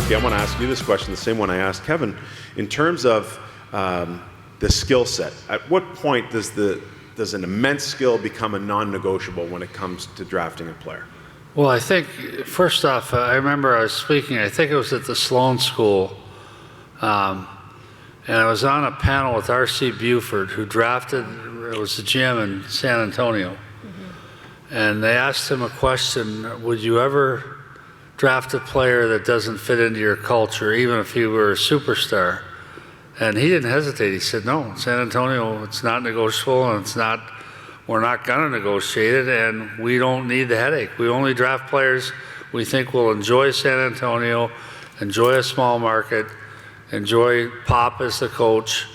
Burke, I want to ask you this question, the same one I asked Kevin. In terms of the skill set, at what point does an immense skill become a non-negotiable when it comes to drafting a player? Well, I think, first off, I remember I was speaking, I think it was at the Sloan School, and I was on a panel with R.C. Buford, who drafted, it was the GM in San Antonio. And they asked him a question, would you ever draft a player that doesn't fit into your culture, even if he were a superstar? And he didn't hesitate. He said, no, San Antonio, it's not negotiable, and we're not gonna negotiate it, and we don't need the headache. We only draft players we think will enjoy San Antonio, enjoy a small market, enjoy Pop as the coach,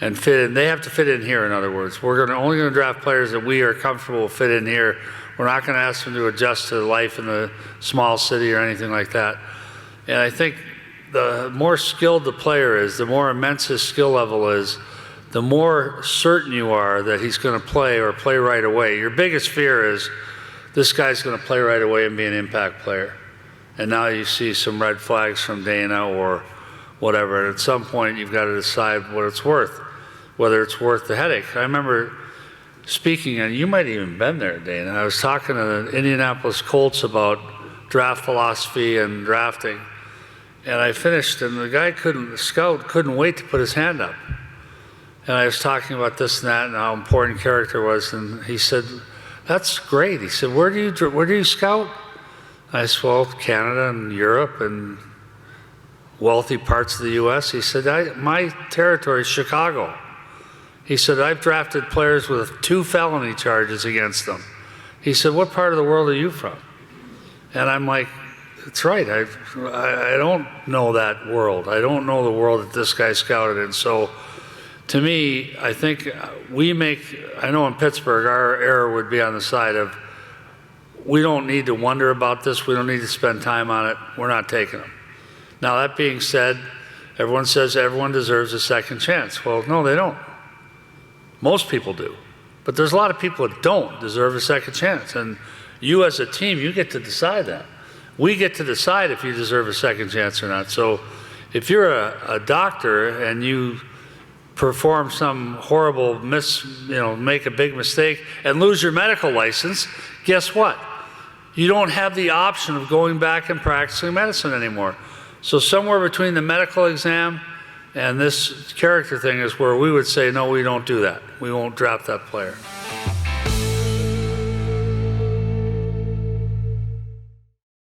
and fit in. They have to fit in here, in other words. We're only gonna draft players that we are comfortable fit in here. We're not going to ask them to adjust to life in the small city or anything like that. And I think the more skilled the player is, the more immense his skill level is, the more certain you are that he's going to play or play right away. Your biggest fear is this guy's going to play right away and be an impact player. And now you see some red flags from Dana or whatever. And at some point, you've got to decide what it's worth, whether it's worth the headache. I remember speaking, and you might have even been there, Dana. I was talking to the Indianapolis Colts about draft philosophy and drafting, and I finished, and the scout couldn't wait to put his hand up. And I was talking about this and that and how important character was, and he said, that's great. He said, where do you scout? I said, well, Canada and Europe and wealthy parts of the US. He said, my territory is Chicago. He said, I've drafted players with 2 felony charges against them. He said, what part of the world are you from? And I'm like, that's right, I don't know that world. I don't know the world that this guy scouted in. So to me, I think I know in Pittsburgh, our error would be on the side of, we don't need to wonder about this, we don't need to spend time on it, we're not taking them. Now that being said, everyone says everyone deserves a second chance. Well, no, they don't. Most people do. But there's a lot of people that don't deserve a second chance. And you as a team, you get to decide that. We get to decide if you deserve a second chance or not. So if you're a doctor and you perform some horrible make a big mistake and lose your medical license, guess what? You don't have the option of going back and practicing medicine anymore. So somewhere between the medical exam and this character thing is where we would say, no, we don't do that. We won't draft that player.